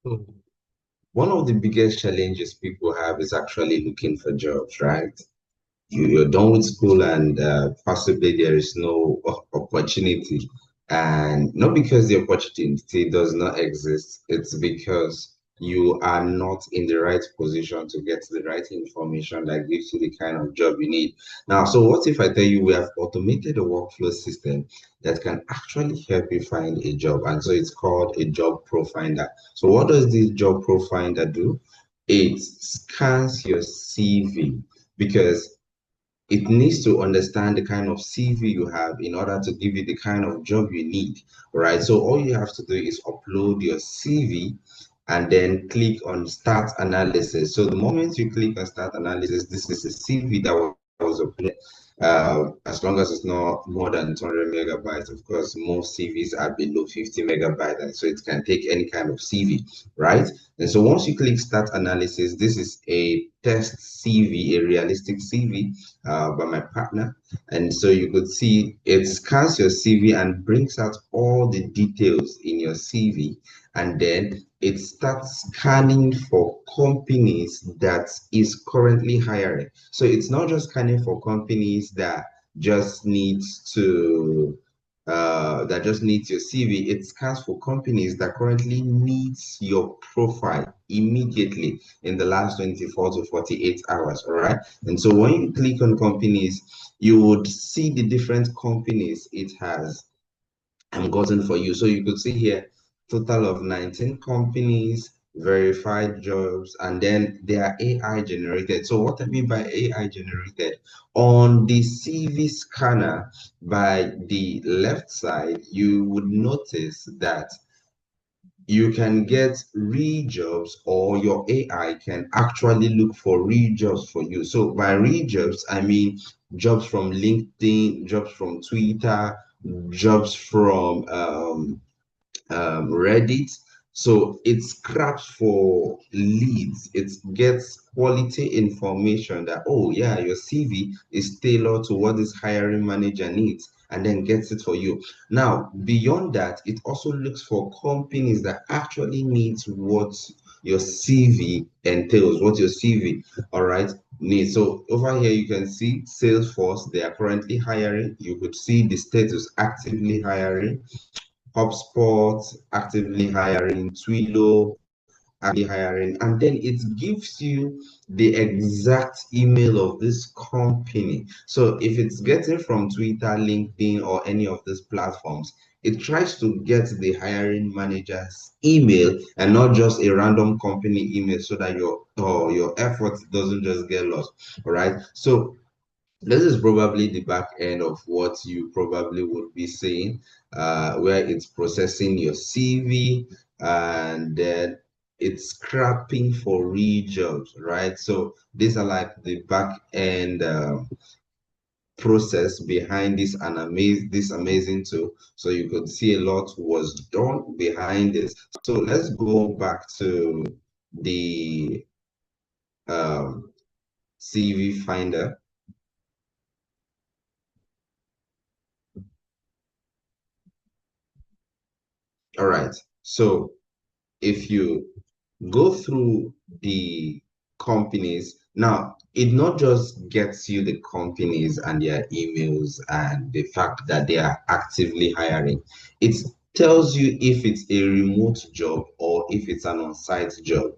So one of the biggest challenges people have is actually looking for jobs, right? You're done with school and possibly there is no opportunity. And not because the opportunity does not exist, it's because you are not in the right position to get the right information that gives you the kind of job you need. Now, so what if I tell you we have automated a workflow system that can actually help you find a job? And so it's called a job profiler. So what does this job profiler do? It scans your CV because it needs to understand the kind of CV you have in order to give you the kind of job you need, right? So all you have to do is upload your CV and then click on start analysis. So the moment you click on start analysis, this is a CV that was uploaded. As long as it's not more than 200 megabytes, of course, most CVs are below 50 megabytes, and so it can take any kind of CV, right? And so once you click start analysis, this is a test CV, a realistic CV by my partner. And so you could see it scans your CV and brings out all the details in your CV. And then it starts scanning for companies that is currently hiring. So it's not just scanning for companies just needs to that just needs your CV. It scans for companies that currently needs your profile immediately in the last 24 to 48 hours. All right. And so when you click on companies, you would see the different companies it has gotten for you. So you could see here, total of 19 companies, verified jobs, and then they are AI generated. So what I mean by AI generated, on the CV scanner by the left side, you would notice that you can get real jobs or your AI can actually look for real jobs for you. So by real jobs, I mean jobs from LinkedIn, jobs from Twitter, jobs from Reddit. So it scraps for leads. It gets quality information that, oh, yeah, your CV is tailored to what this hiring manager needs, and then gets it for you. Now, beyond that, it also looks for companies that actually needs what your CV entails, what your CV, all right, needs. So over here, you can see Salesforce, they are currently hiring. You could see the status actively hiring. HubSpot actively hiring, Twilio actively hiring, and then it gives you the exact email of this company. So if it's getting from Twitter, LinkedIn, or any of these platforms, it tries to get the hiring manager's email and not just a random company email so that your effort doesn't just get lost. All right. So this is probably the back end of what you probably would be seeing, where it's processing your CV and then it's scrapping for real jobs, right? So these are like the back end process behind this amazing tool. So you could see a lot was done behind this. So let's go back to the CV finder. All right. So if you go through the companies, now it not just gets you the companies and their emails and the fact that they are actively hiring. It tells you if it's a remote job or if it's an on-site job.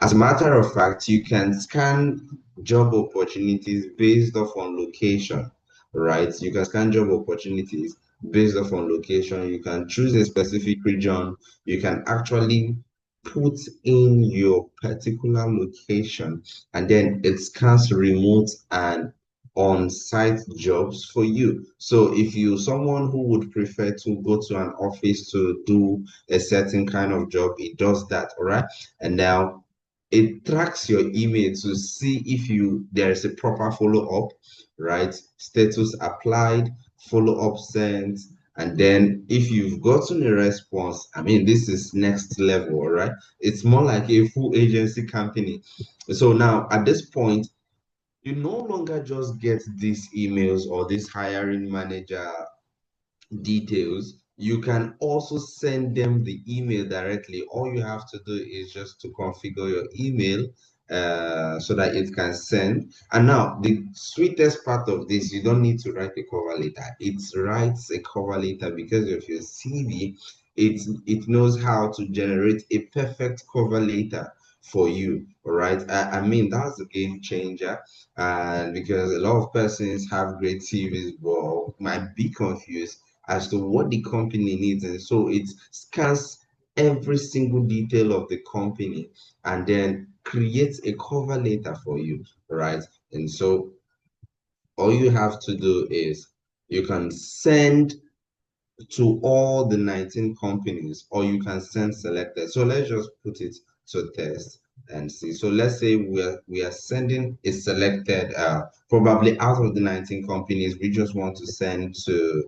As a matter of fact, you can scan job opportunities based off on location, right? You can scan job opportunities based off on location. You can choose a specific region. You can actually put in your particular location, and then it scans remote and on-site jobs for you. So if you someone who would prefer to go to an office to do a certain kind of job, it does that, all right? And now it tracks your email to see if there's a proper follow-up, right? Status applied, follow-up sent, and then if you've gotten a response, I mean, this is next level, all right? It's more like a full agency company. So now at this point, you no longer just get these emails or this hiring manager details, You can also send them the email directly. All you have to do is just to configure your email so that it can send. And now, the sweetest part of this, you don't need to write a cover letter. It writes a cover letter because of your CV. It knows how to generate a perfect cover letter for you. All right. I mean, that's a game changer. And because a lot of persons have great CVs, but might be confused as to what the company needs. And so it scans every single detail of the company and then creates a cover letter for you, right? And so all you have to do is you can send to all the 19 companies, or you can send selected. So let's just put it to test and see. So let's say we are sending a selected, probably out of the 19 companies, we just want to send to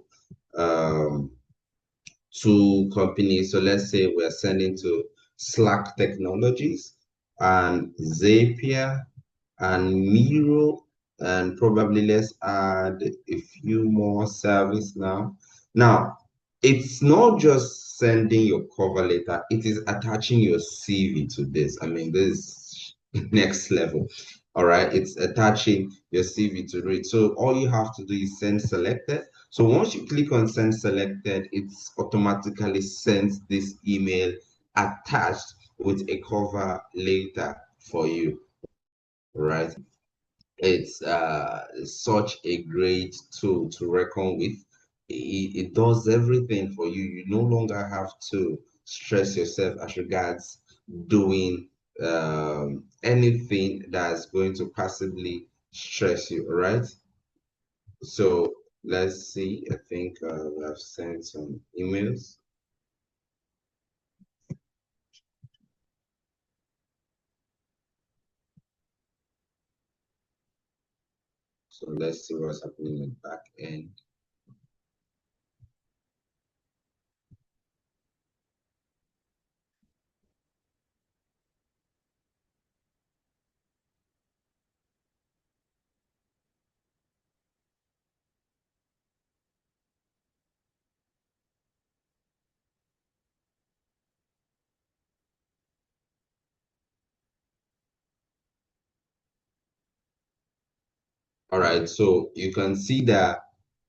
um, two companies. So let's say we're sending to Slack Technologies and Zapier and Miro, and probably let's add a few more service now. Now, it's not just sending your cover letter, it is attaching your CV to this. I mean, this is next level. All right, it's attaching your CV to it. So all you have to do is send selected. So once you click on send selected, it's automatically sends this email attached with a cover letter for you, right? It's such a great tool to reckon with. It does everything for you. You no longer have to stress yourself as regards doing anything that's going to passively stress you, all right? So let's see. I think we have sent some emails. So let's see what's happening in the back end. All right, so you can see that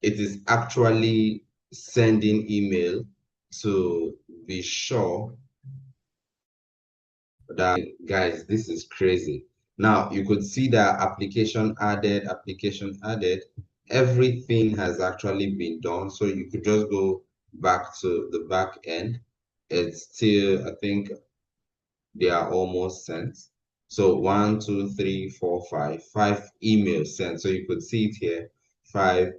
it is actually sending email to be sure that, guys, this is crazy. Now you could see that application added, everything has actually been done. So you could just go back to the back end. It's still, I think, they are almost sent. So one, two, three, four, five emails sent. So you could see it here, five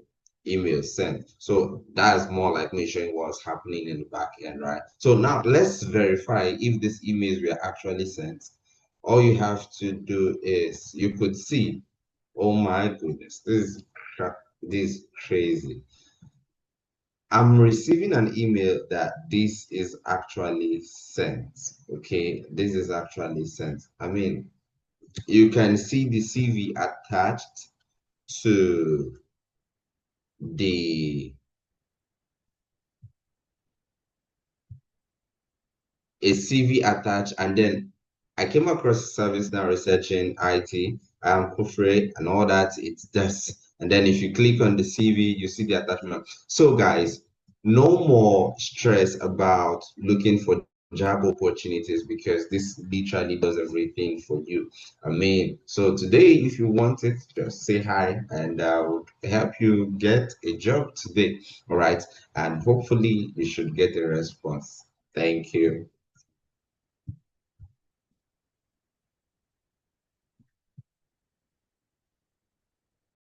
emails sent. So that's more like me showing what's happening in the back end, right? So now let's verify if these emails were actually sent. All you have to do is you could see, oh my goodness, this is crazy. I'm receiving an email that this is actually sent. Okay, this is actually sent. I mean, you can see the CV attached to the a CV attached, and then I came across service now researching IT, Kufre and all that. It's this. And then if you click on the CV, you see the attachment. So guys, no more stress about looking for job opportunities because this literally does everything for you. I mean, so today, if you want it, just say hi and I would help you get a job today. All right. And hopefully you should get a response. Thank you.